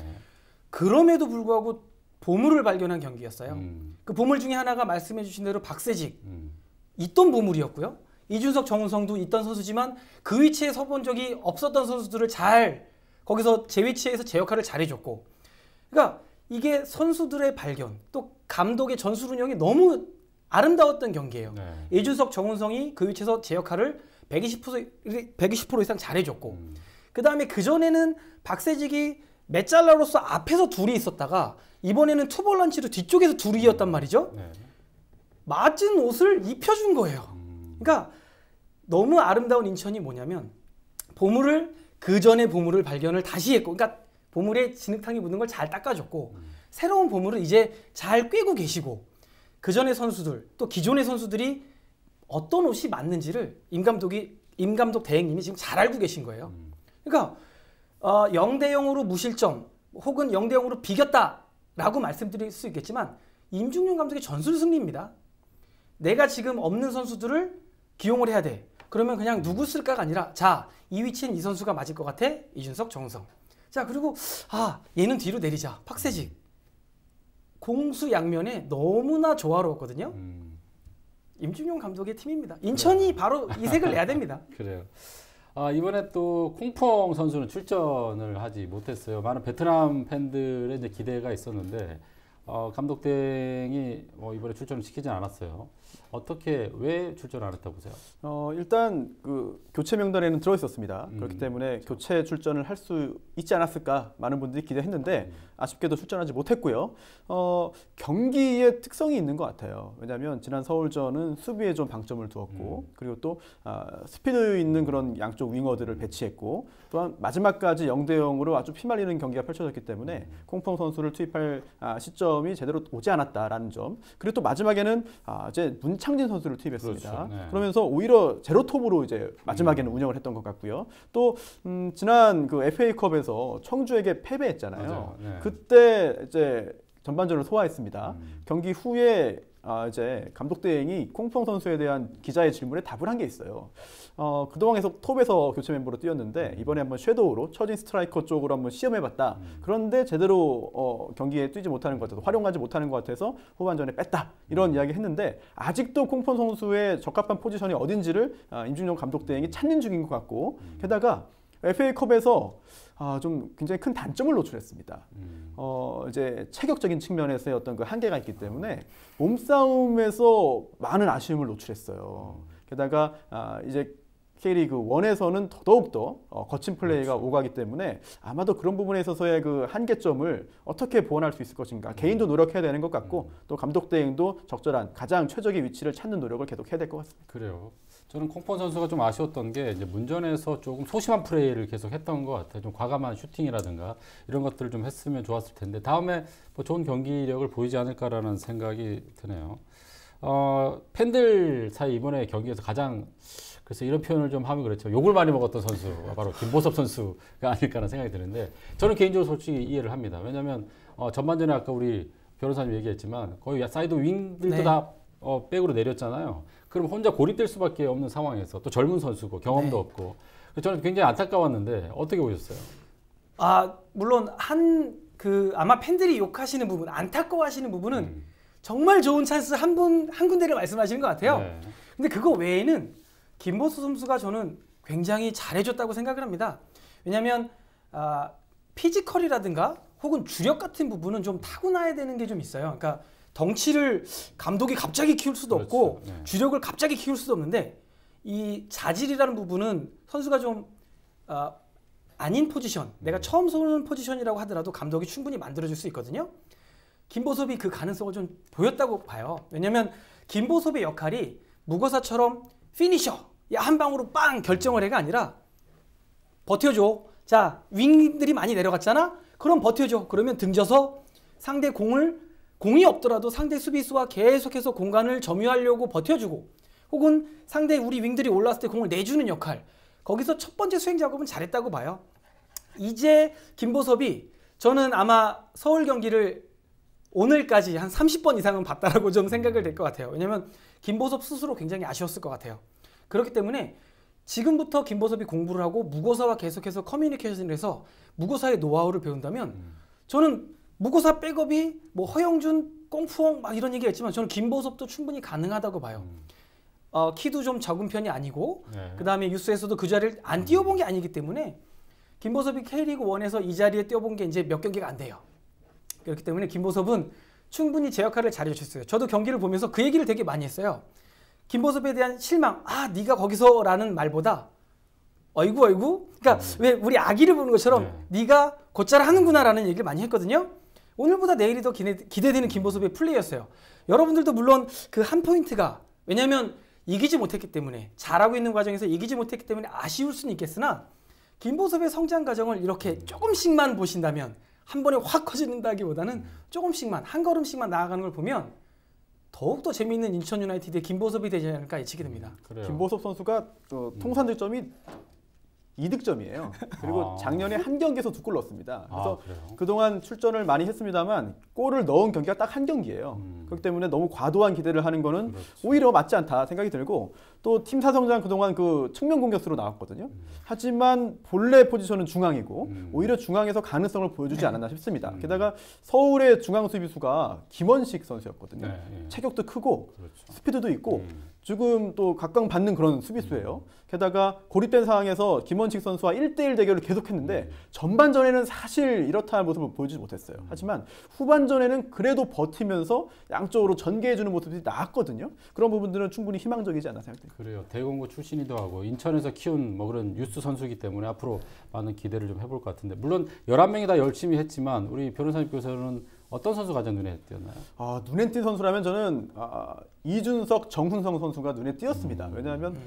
S19: 그럼에도 불구하고 보물을 발견한 경기였어요. 그 보물 중에 하나가 말씀해 주신 대로 박세직 있던 보물이었고요. 이준석, 정운성도 있던 선수지만 그 위치에 서본 적이 없었던 선수들을 잘 거기서 제 위치에서 제 역할을 잘해줬고, 그러니까 이게 선수들의 발견 또 감독의 전술 운영이 너무 아름다웠던 경기예요. 이준석, 정운성이 그 위치에서 제 역할을 120% 이상 잘해줬고, 그 다음에 그전에는 박세직이 메잘라로서 앞에서 둘이 있었다가 이번에는 투볼란치로 뒤쪽에서 둘이었단 말이죠. 맞은 옷을 입혀준 거예요. 그러니까 너무 아름다운 인천이 뭐냐면 보물을 그 전에 보물을 발견을 다시 했고, 그러니까 보물에 진흙탕이 묻은 걸 잘 닦아줬고 새로운 보물을 이제 잘 꿰고 계시고 그 전의 선수들 또 기존의 선수들이 어떤 옷이 맞는지를 임 감독 대행님이 지금 잘 알고 계신 거예요. 그러니까 0대0으로 무실점 혹은 0대0으로 비겼다라고 말씀드릴 수 있겠지만 임중용 감독의 전술 승리입니다. 내가 지금 없는 선수들을 기용을 해야 돼. 그러면 그냥 누구 쓸까가 아니라 자, 이 위치엔 이 선수가 맞을 것 같아. 이준석, 정우성. 자, 그리고 얘는 뒤로 내리자. 박세직. 공수양면에 너무나 조화로웠거든요. 임중용 감독의 팀입니다. 인천이 바로 이 색을 내야 됩니다.
S18: 그래요. 이번에 또 콩펑 선수는 출전을 하지 못했어요. 많은 베트남 팬들의 이제 기대가 있었는데 감독 대행이 이번에 출전을 시키지 않았어요. 어떻게 왜 출전 안 했다고 보세요?
S20: 일단 그 교체 명단에는 들어 있었습니다. 그렇기 때문에 교체 출전을 할 수 있지 않았을까 많은 분들이 기대했는데 아쉽게도 출전하지 못했고요. 경기의 특성이 있는 것 같아요. 왜냐하면 지난 서울전은 수비에 좀 방점을 두었고 그리고 또 스피드 있는 그런 양쪽 윙어들을 배치했고 또한 마지막까지 0대0으로 아주 피말리는 경기가 펼쳐졌기 때문에 콩펑 선수를 투입할 시점이 제대로 오지 않았다라는 점, 그리고 또 마지막에는 이제 문창진 선수를 투입했습니다. 그렇죠. 네. 그러면서 오히려 제로톱으로 이제 마지막에는 운영을 했던 것 같고요. 또 지난 그 FA컵에서 청주에게 패배했잖아요. 네. 그때 이제 전반전을 소화했습니다. 경기 후에 이제 감독 대행이 콩펑 선수에 대한 기자의 질문에 답을 한 게 있어요. 그동안 계속 톱에서 교체 멤버로 뛰었는데 이번에 한번 섀도우로 처진 스트라이커 쪽으로 한번 시험해봤다. 그런데 제대로 경기에 뛰지 못하는 것 같아서 활용하지 못하는 것 같아서 후반전에 뺐다. 이런 이야기 했는데 아직도 콩펑 선수의 적합한 포지션이 어딘지를 임중용 감독 대행이 찾는 중인 것 같고 게다가 FA컵에서 좀 굉장히 큰 단점을 노출했습니다. 이제 체격적인 측면에서의 어떤 그 한계가 있기 때문에 몸싸움에서 많은 아쉬움을 노출했어요. 게다가 이제 K리그 1에서는 더더욱더 거친 플레이가 오가기 때문에 아마도 그런 부분에 있어서의 그 한계점을 어떻게 보완할 수 있을 것인가. 개인도 노력해야 되는 것 같고 또 감독 대행도 적절한 가장 최적의 위치를 찾는 노력을 계속 해야 될 것 같습니다.
S18: 그래요. 저는 콩펑 선수가 좀 아쉬웠던 게 이제 문전에서 조금 소심한 플레이를 계속 했던 것 같아요. 좀 과감한 슈팅이라든가 이런 것들을 좀 했으면 좋았을 텐데 다음에 뭐 좋은 경기력을 보이지 않을까라는 생각이 드네요. 팬들 사이 이번에 경기에서 가장 그래서 이런 표현을 좀 하면 그렇죠. 욕을 많이 먹었던 선수가 바로 김보섭 선수가 아닐까라는 생각이 드는데 저는 개인적으로 솔직히 이해를 합니다. 왜냐하면 전반전에 아까 우리 변호사님 얘기했지만 거의 사이드 윙들도 다 백으로 내렸잖아요. 그럼 혼자 고립될 수밖에 없는 상황에서 또 젊은 선수고 경험도 없고 저는 굉장히 안타까웠는데 어떻게 보셨어요?
S19: 물론 아마 팬들이 욕하시는 부분, 안타까워하시는 부분은 정말 좋은 찬스 한 군데를 말씀하시는 것 같아요. 근데 그거 외에는 김보수 선수가 저는 굉장히 잘해줬다고 생각을 합니다. 왜냐하면 피지컬이라든가 혹은 주력 같은 부분은 좀 타고나야 되는 게 좀 있어요. 그러니까 덩치를 감독이 갑자기 키울 수도 없고 주력을 갑자기 키울 수도 없는데 이 자질이라는 부분은 선수가 좀 아닌 포지션, 내가 처음 쏘는 포지션이라고 하더라도 감독이 충분히 만들어줄 수 있거든요. 김보섭이 그 가능성을 좀 보였다고 봐요. 왜냐면 김보섭의 역할이 무거사처럼 피니셔, 야, 한 방으로 빵 결정을 해가 아니라 버텨줘. 자, 윙들이 많이 내려갔잖아? 그럼 버텨줘. 그러면 등져서 상대 공이 없더라도 상대 수비수와 계속해서 공간을 점유하려고 버텨주고, 혹은 상대 우리 윙들이 올라왔을 때 공을 내주는 역할, 거기서 첫 번째 수행 작업은 잘했다고 봐요. 이제 김보섭이, 저는 아마 서울 경기를 오늘까지 한 30번 이상은 봤다라고 좀 생각을 될 것 같아요. 왜냐면 김보섭 스스로 굉장히 아쉬웠을 것 같아요. 그렇기 때문에 지금부터 김보섭이 공부를 하고 무고사와 계속해서 커뮤니케이션을 해서 무고사의 노하우를 배운다면, 저는 무고사 백업이 뭐 허영준, 꽁푸엉 막 이런 얘기가 있지만 저는 김보섭도 충분히 가능하다고 봐요. 키도 좀 적은 편이 아니고, 그 다음에 유스에서도 그 자리를 안 뛰어본 게 아니기 때문에 김보섭이 K리그 1에서 이 자리에 뛰어본 게 이제 몇 경기가 안 돼요. 그렇기 때문에 김보섭은 충분히 제 역할을 잘해줬어요. 저도 경기를 보면서 그 얘기를 되게 많이 했어요. 김보섭에 대한 실망, 아 네가 거기서 라는 말보다 어이구 그러니까 왜 우리 아기를 보는 것처럼 네가 곧잘 하는구나 라는 얘기를 많이 했거든요. 오늘보다 내일이 더 기대되는 김보섭의 플레이였어요. 여러분들도 물론 그 한 포인트가, 왜냐하면 이기지 못했기 때문에, 잘하고 있는 과정에서 이기지 못했기 때문에 아쉬울 수는 있겠으나, 김보섭의 성장 과정을 이렇게 조금씩만 보신다면, 한 번에 확 커진다기보다는 조금씩만, 한 걸음씩만 나아가는 걸 보면 더욱더 재미있는 인천 유나이티드의 김보섭이 되지 않을까 예측이 됩니다.
S20: 김보섭 선수가 통산 득점이 2득점이에요. 그리고 작년에 한 경기에서 2골 넣었습니다. 그래서 그동안 출전을 많이 했습니다만 골을 넣은 경기가 딱 한 경기예요. 그렇기 때문에 너무 과도한 기대를 하는 거는 오히려 맞지 않다 생각이 들고, 또 팀 사성장 그동안 그 측면 공격수로 나왔거든요. 하지만 본래 포지션은 중앙이고 오히려 중앙에서 가능성을 보여주지 않았나 싶습니다. 게다가 서울의 중앙 수비수가 김원식 선수였거든요. 체격도 크고 스피드도 있고 지금 또 각광받는 그런 수비수예요. 게다가 고립된 상황에서 김원식 선수와 1대1 대결을 계속했는데 전반전에는 사실 이렇다 할 모습을 보여주지 못했어요. 하지만 후반전에는 그래도 버티면서 양쪽으로 전개해주는 모습이 나왔거든요. 그런 부분들은 충분히 희망적이지 않나 생각됩니다.
S18: 그래요. 대공고 출신이기도 하고 인천에서 키운 뭐 그런 유스 선수이기 때문에 앞으로 많은 기대를 좀 해볼 것 같은데, 물론 11명이 다 열심히 했지만 우리 변호사님께서는 어떤 선수가 가장 눈에 띄었나요?
S20: 눈에 띈 선수라면 저는 이준석, 정훈성 선수가 눈에 띄었습니다. 왜냐하면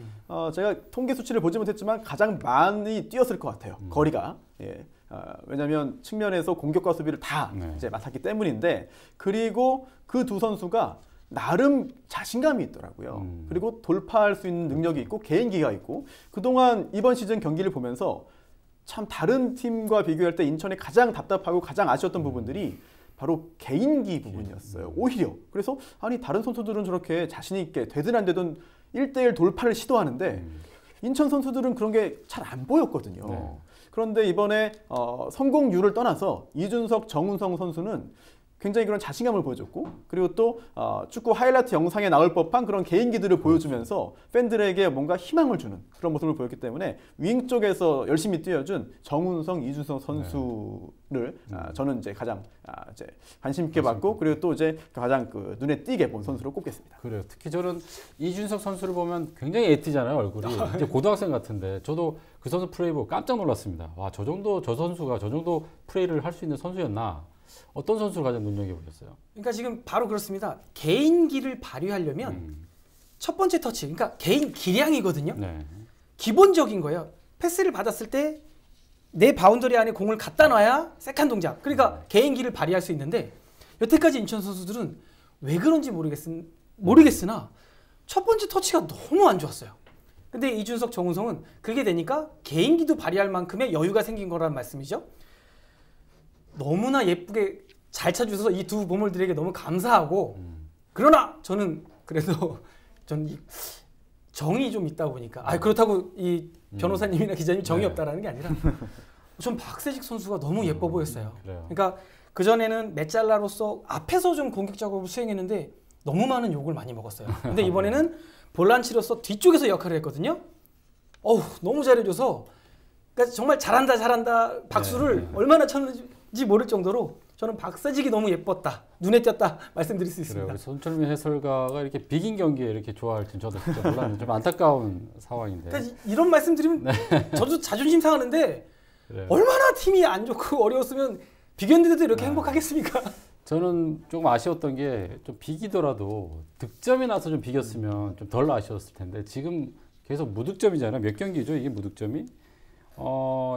S20: 제가 통계 수치를 보지 못했지만 가장 많이 뛰었을 것 같아요. 거리가. 왜냐하면 측면에서 공격과 수비를 다 이제 맡았기 때문인데, 그리고 그 두 선수가 나름 자신감이 있더라고요. 그리고 돌파할 수 있는 능력이 있고 개인기가 있고, 그동안 이번 시즌 경기를 보면서 참 다른 팀과 비교할 때 인천이 가장 답답하고 가장 아쉬웠던 부분들이 바로 개인기 부분이었어요. 오히려. 그래서 아니 다른 선수들은 저렇게 자신 있게 되든 안 되든 1대1 돌파를 시도하는데 인천 선수들은 그런 게 잘 안 보였거든요. 그런데 이번에 성공률을 떠나서 이준석, 정훈성 선수는 굉장히 그런 자신감을 보여줬고, 그리고 또 축구 하이라이트 영상에 나올 법한 그런 개인기들을 보여주면서 팬들에게 뭔가 희망을 주는 그런 모습을 보였기 때문에 윙 쪽에서 열심히 뛰어준 정훈성, 이준석 선수를 저는 이제 가장 이제 관심 있게 봤고, 그리고 또 이제 가장 그 눈에 띄게 본 선수로 꼽겠습니다.
S18: 그래요. 특히 저는 이준석 선수를 보면 굉장히 애티잖아요, 얼굴이. 이제 고등학생 같은데 저도 그 선수 플레이 보고 깜짝 놀랐습니다. 와, 저 선수가 저 정도 플레이를 할 수 있는 선수였나? 어떤 선수를 가장 눈여겨보셨어요?
S19: 그러니까 지금 바로 그렇습니다. 개인기를 발휘하려면 첫 번째 터치, 그러니까 개인 기량이거든요. 기본적인 거예요. 패스를 받았을 때 내 바운더리 안에 공을 갖다 놔야 세컨 동작. 그러니까 개인기를 발휘할 수 있는데, 여태까지 인천 선수들은 왜 그런지 모르겠으나 첫 번째 터치가 너무 안 좋았어요. 근데 이준석, 정훈성은 그게 되니까 개인기도 발휘할 만큼의 여유가 생긴 거란 말씀이죠. 너무나 예쁘게 잘 찾아주셔서 이 두 보물들에게 너무 감사하고, 그러나 저는 그래도 전 정이 좀 있다 보니까, 그렇다고 이 변호사님이나 기자님 정이 없다라는 게 아니라 전 박세식 선수가 너무 예뻐 보였어요. 그러니까 그전에는 메잘라로서 앞에서 좀 공격 작업을 수행했는데 너무 많은 욕을 많이 먹었어요. 근데 이번에는 볼란치로서 뒤쪽에서 역할을 했거든요. 너무 잘해줘서, 그러니까 정말 잘한다 박수를 얼마나 쳤는지 모를 정도로 저는 박세직이 너무 예뻤다, 눈에 띄었다 말씀드릴 수 있습니다.
S18: 그래요. 손철민 해설가가 이렇게 비긴 경기에 이렇게 좋아할지 저도 진짜 몰랐는데 좀 안타까운 상황인데.
S19: 그러니까 이런 말씀드리면 저도 자존심 상하는데,
S18: 그래요.
S19: 얼마나 팀이 안 좋고 어려웠으면 비겼는데도 이렇게 행복하겠습니까?
S18: 저는 조금 아쉬웠던 게 좀 비기더라도 득점이 나서 좀 비겼으면 좀 덜 아쉬웠을 텐데 지금 계속 무득점이잖아요. 몇 경기죠 이게 무득점이?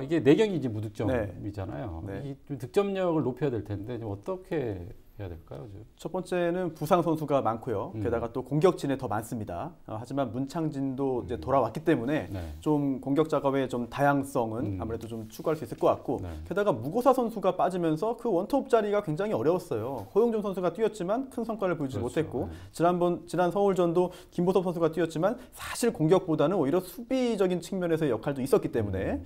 S18: 이게 4경기지 무득점이잖아요.
S20: 네.
S18: 이 좀 득점력을 높여야 될 텐데 좀 어떻게 해야 될까요?
S20: 첫 번째는 부상 선수가 많고요. 게다가 또 공격진에 더 많습니다. 하지만 문창진도 이제 돌아왔기 때문에 좀 공격 작업의 좀 다양성은 아무래도 좀 추구할 수 있을 것 같고 게다가 무고사 선수가 빠지면서 그 원톱 자리가 굉장히 어려웠어요. 허용준 선수가 뛰었지만 큰 성과를 보이지 못했고 지난 서울전도 김보섭 선수가 뛰었지만 사실 공격보다는 오히려 수비적인 측면에서의 역할도 있었기 때문에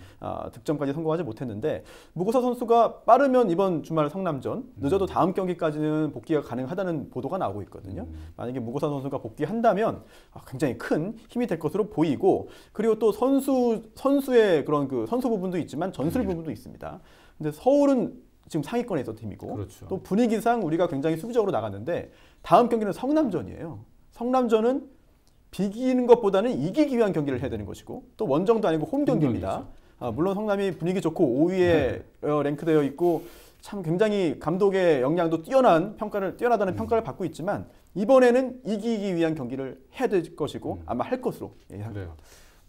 S20: 득점까지 성공하지 못했는데 무고사 선수가 빠르면 이번 주말 성남전 늦어도 다음 경기까지는 복귀가 가능하다는 보도가 나오고 있거든요. 만약에 무고사 선수가 복귀한다면 굉장히 큰 힘이 될 것으로 보이고 그리고 또 선수의 그런 그 선수 부분도 있지만 전술 부분도 있습니다. 근데 서울은 지금 상위권에 있던 팀이고 또 분위기상 우리가 굉장히 수비적으로 나갔는데 다음 경기는 성남전이에요. 성남전은 비기는 것보다는 이기기 위한 경기를 해야 되는 것이고 또 원정도 아니고 홈 경기입니다. 물론 성남이 분위기 좋고 5위에 랭크되어 있고 참 굉장히 감독의 역량도 뛰어나다는 평가를 받고 있지만 이번에는 이기기 위한 경기를 해야 될 것이고 아마 할 것으로 예상합니다.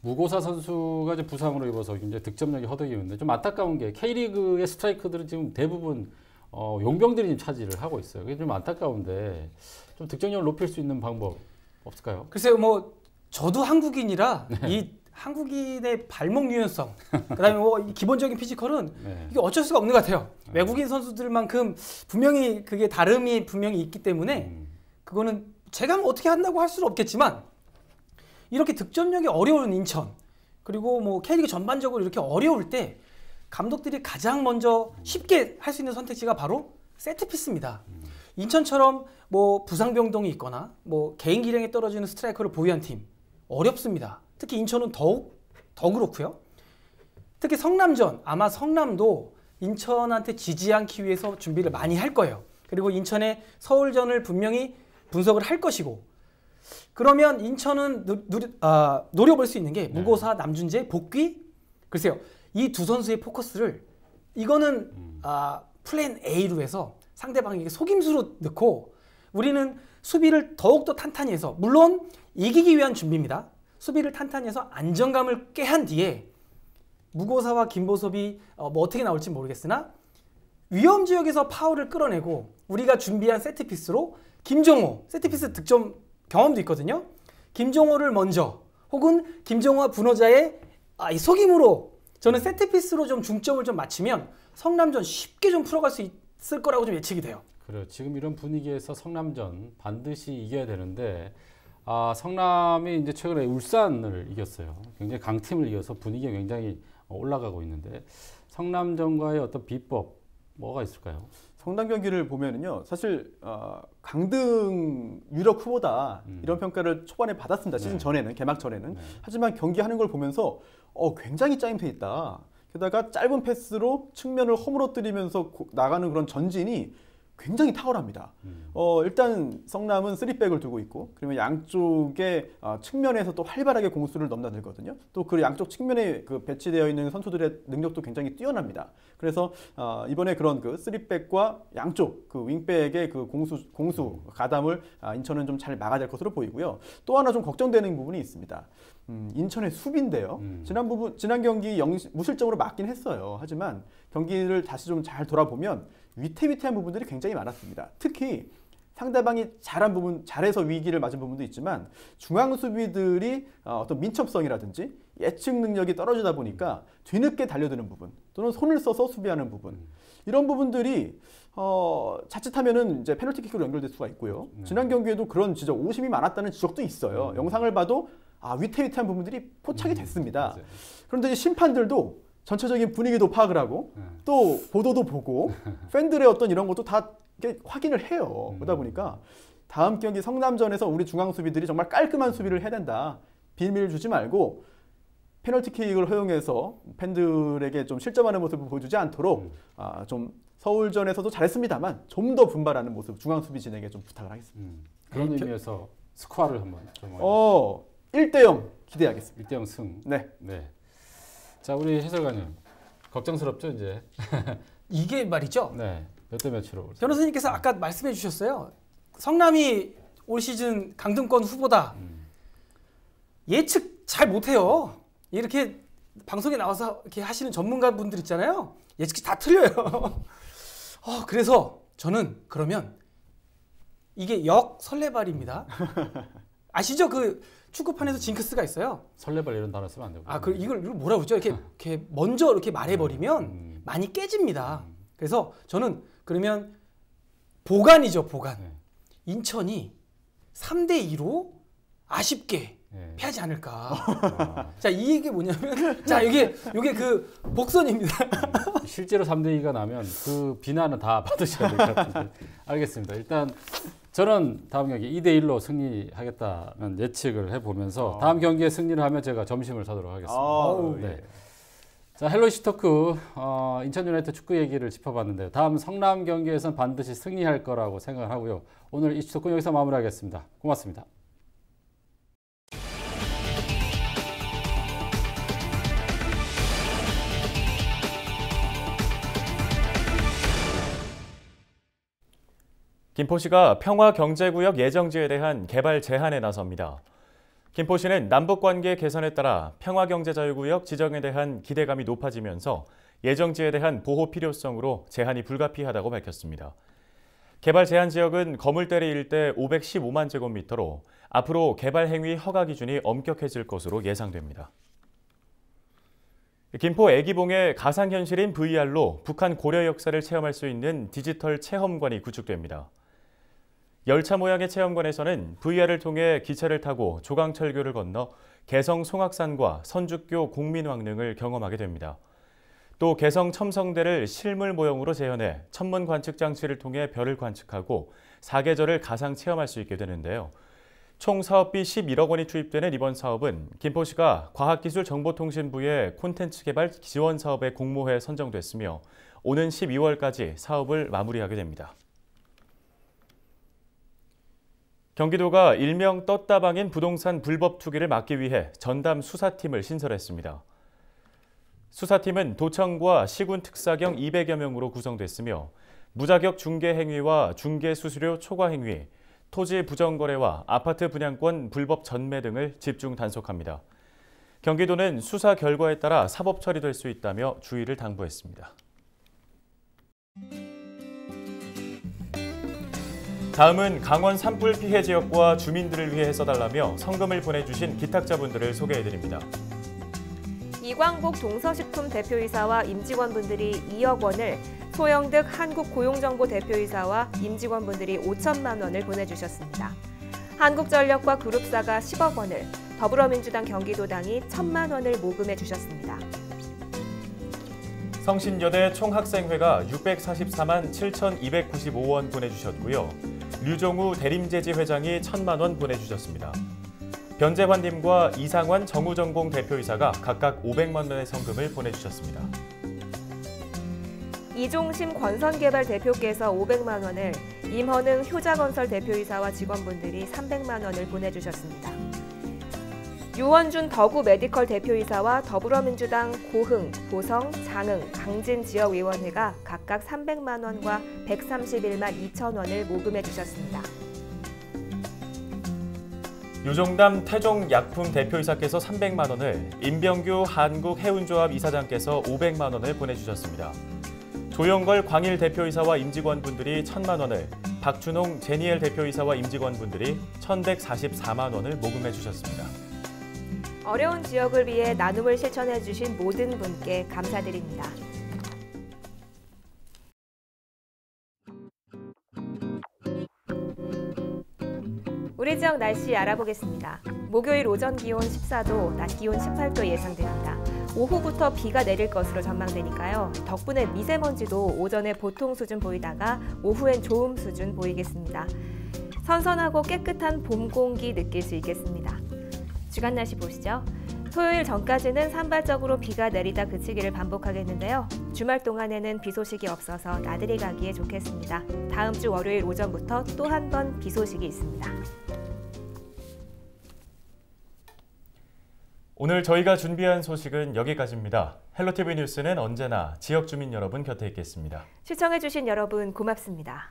S18: 무고사 선수가 이제 부상으로 입어서 이제 득점력이 허덕이는데 좀 안타까운 게 K리그의 스트라이커들은 지금 대부분 용병들이 지금 차지를 하고 있어요. 그게 좀 안타까운데 좀 득점력을 높일 수 있는 방법 없을까요?
S19: 글쎄요, 뭐 저도 한국인이라 이 한국인의 발목 유연성, 그다음에 뭐 기본적인 피지컬은 이게 어쩔 수가 없는 것 같아요. 외국인 선수들만큼 분명히 그게 다름이 분명히 있기 때문에 그거는 제가 뭐 어떻게 한다고 할 수는 없겠지만 이렇게 득점력이 어려운 인천 그리고 뭐 K리그 전반적으로 이렇게 어려울 때 감독들이 가장 먼저 쉽게 할 수 있는 선택지가 바로 세트피스입니다. 인천처럼 뭐 부상 병동이 있거나 뭐 개인 기량에 떨어지는 스트라이커를 보유한 팀 어렵습니다. 특히 인천은 더 그렇고요. 특히 성남전 아마 성남도 인천한테 지지 않기 위해서 준비를 많이 할 거예요. 그리고 인천의 서울전을 분명히 분석을 할 것이고 그러면 인천은 노려볼 수 있는 게 무고사 남준재 복귀 글쎄요. 이 두 선수의 포커스를 이거는 플랜 A로 해서 상대방에게 속임수로 넣고 우리는 수비를 더욱더 탄탄히 해서 물론 이기기 위한 준비입니다. 수비를 탄탄히 해서 안정감을 깨한 뒤에 무고사와 김보섭이 뭐 어떻게 나올지 모르겠으나 위험 지역에서 파울을 끌어내고 우리가 준비한 세트피스로 김정호, 세트피스 득점 경험도 있거든요. 김정호를 먼저 혹은 김정호와 분호자의 이 속임으로 저는 세트피스로 좀 중점을 좀 맞추면 성남전 쉽게 좀 풀어갈 수 있을 거라고 좀 예측이 돼요.
S18: 그래요. 지금 이런 분위기에서 성남전 반드시 이겨야 되는데 성남이 이제 최근에 울산을 이겼어요. 굉장히 강팀을 이겨서 분위기가 굉장히 올라가고 있는데 성남전과의 어떤 비법 뭐가 있을까요?
S20: 성남 경기를 보면은요, 사실 강등 유력 후보다 이런 평가를 초반에 받았습니다. 시즌 전에는 개막 전에는. 하지만 경기하는 걸 보면서 굉장히 짜임새 있다. 게다가 짧은 패스로 측면을 허물어뜨리면서 나가는 그런 전진이 굉장히 탁월합니다. 일단 성남은 3백을 두고 있고 그러면 양쪽에 측면에서 또 활발하게 공수를 넘나들거든요. 또 그 양쪽 측면에 그 배치되어 있는 선수들의 능력도 굉장히 뛰어납니다. 그래서 이번에 그런 그 3백과 양쪽 그 윙백의 그 공수 가담을 인천은 좀 잘 막아야 될 것으로 보이고요. 또 하나 좀 걱정되는 부분이 있습니다. 인천의 수비인데요. 지난 경기 무실점으로 막긴 했어요. 하지만 경기를 다시 좀 잘 돌아보면 위태위태한 부분들이 굉장히 많았습니다. 특히 상대방이 잘해서 위기를 맞은 부분도 있지만 중앙 수비들이 어떤 민첩성이라든지 예측 능력이 떨어지다 보니까 뒤늦게 달려드는 부분 또는 손을 써서 수비하는 부분 이런 부분들이 자칫하면은 이제 페널티킥으로 연결될 수가 있고요. 지난 경기에도 그런 지적, 오심이 많았다는 지적도 있어요. 영상을 봐도 위태위태한 부분들이 포착이 됐습니다. 그런데 이제 심판들도 전체적인 분위기도 파악을 하고 또 보도도 보고 팬들의 어떤 이런 것도 다 확인을 해요. 그러다 보니까 다음 경기 성남전에서 우리 중앙 수비들이 정말 깔끔한 수비를 해야 된다. 비밀을 주지 말고 페널티킥을 허용해서 팬들에게 좀 실점하는 모습을 보여주지 않도록 좀 서울전에서도 잘했습니다만 좀 더 분발하는 모습 중앙 수비진에게 좀 부탁을 하겠습니다.
S18: 그런 의미에서 스코어를 한번 좀
S20: 1대0 기대하겠습니다.
S18: 1대0 승.
S20: 네.
S18: 자, 우리 해설가님. 걱정스럽죠 이제.
S19: 이게 말이죠.
S18: 네. 몇 대 몇으로.
S19: 변호사님께서 아까 말씀해 주셨어요. 성남이 올 시즌 강등권 후보다. 예측 잘 못해요. 이렇게 방송에 나와서 이렇게 하시는 전문가분들 있잖아요. 예측이 다 틀려요. 그래서 저는 그러면 이게 설레발입니다. 아시죠? 그 축구판에서 징크스가 있어요.
S18: 설레발 이런 단어 쓰면 안 되고.
S19: 이걸 뭐라 그러죠? 이렇게 먼저 이렇게 말해버리면 많이 깨집니다. 그래서 저는 그러면 보관이죠, 보관. 인천이 3대2로 아쉽게 패하지 않을까. 자, 이 얘기 뭐냐면, 자, 이게 그 복선입니다.
S18: 실제로 3대2가 나면 그 비난은 다 받으셔야 될 것 같은데. 알겠습니다. 일단 저는 다음 경기 2대1로 승리하겠다는 예측을 해보면서 다음 경기에 승리를 하면 제가 점심을 사도록 하겠습니다. 네. 자, 헬로 이슈 토크 인천 유나이티드 축구 얘기를 짚어봤는데요. 다음 성남 경기에서는 반드시 승리할 거라고 생각을 하고요. 오늘 이슈 토크 여기서 마무리하겠습니다. 고맙습니다.
S1: 김포시가 평화경제구역 예정지에 대한 개발 제한에 나섭니다. 김포시는 남북관계 개선에 따라 평화경제자유구역 지정에 대한 기대감이 높아지면서 예정지에 대한 보호 필요성으로 제한이 불가피하다고 밝혔습니다. 개발 제한 지역은 거물대리 일대 515만 제곱미터로 앞으로 개발 행위 허가 기준이 엄격해질 것으로 예상됩니다. 김포 애기봉에 가상현실인 VR로 북한 고려 역사를 체험할 수 있는 디지털 체험관이 구축됩니다. 열차 모양의 체험관에서는 VR을 통해 기차를 타고 조강철교를 건너 개성 송악산과 선죽교 공민왕릉을 경험하게 됩니다. 또 개성 첨성대를 실물 모형으로 재현해 천문 관측 장치를 통해 별을 관측하고 사계절을 가상 체험할 수 있게 되는데요. 총 사업비 11억 원이 투입되는 이번 사업은 김포시가 과학기술정보통신부의 콘텐츠 개발 지원 사업에 공모해 선정됐으며 오는 12월까지 사업을 마무리하게 됩니다. 경기도가 일명 떴다방인 부동산 불법 투기를 막기 위해 전담 수사팀을 신설했습니다. 수사팀은 도청과 시군 특사경 200여 명으로 구성됐으며 무자격 중개 행위와 중개 수수료 초과 행위, 토지 부정거래와 아파트 분양권 불법 전매 등을 집중 단속합니다. 경기도는 수사 결과에 따라 사법 처리될 수 있다며 주의를 당부했습니다. 다음은 강원 산불 피해 지역과 주민들을 위해 써달라며 성금을 보내주신 기탁자분들을 소개해드립니다.
S2: 이광복 동서식품 대표이사와 임직원분들이 2억 원을, 소영득 한국고용정보 대표이사와 임직원분들이 5천만 원을 보내주셨습니다. 한국전력과 그룹사가 10억 원을, 더불어민주당 경기도당이 1,000만 원을 모금해 주셨습니다.
S1: 성신여대 총학생회가 644만 7,295원 보내주셨고요. 류종우 대림제지 회장이 1,000만 원 보내주셨습니다. 변재환님과 이상환 정우전공 대표이사가 각각 500만 원의 성금을 보내주셨습니다.
S2: 이종심 권선개발 대표께서 500만 원을, 임헌응 효자건설 대표이사와 직원분들이 300만 원을 보내주셨습니다. 유원준 더구 메디컬 대표이사와 더불어민주당 고흥, 보성, 장흥, 강진 지역위원회가 각각 300만 원과 131만 2천 원을 모금해 주셨습니다.
S1: 유종담 태종약품 대표이사께서 300만 원을, 임병규 한국해운조합 이사장께서 500만 원을 보내주셨습니다. 조영걸 광일 대표이사와 임직원분들이 1,000만 원을, 박준홍 제니엘 대표이사와 임직원분들이 1,144만 원을 모금해 주셨습니다.
S2: 어려운 지역을 위해 나눔을 실천해 주신 모든 분께 감사드립니다. 우리 지역 날씨 알아보겠습니다. 목요일 오전 기온 14도, 낮 기온 18도 예상됩니다. 오후부터 비가 내릴 것으로 전망되니까요. 덕분에 미세먼지도 오전에 보통 수준 보이다가 오후엔 좋음 수준 보이겠습니다. 선선하고 깨끗한 봄 공기 느낄 수 있겠습니다. 주간 날씨 보시죠. 토요일 전까지는 산발적으로 비가 내리다 그치기를 반복하겠는데요. 주말 동안에는 비 소식이 없어서 나들이 가기에 좋겠습니다. 다음 주 월요일 오전부터 또 한 번 비 소식이 있습니다.
S1: 오늘 저희가 준비한 소식은 여기까지입니다. 헬로티비 뉴스는 언제나 지역 주민 여러분 곁에 있겠습니다.
S2: 시청해주신 여러분 고맙습니다.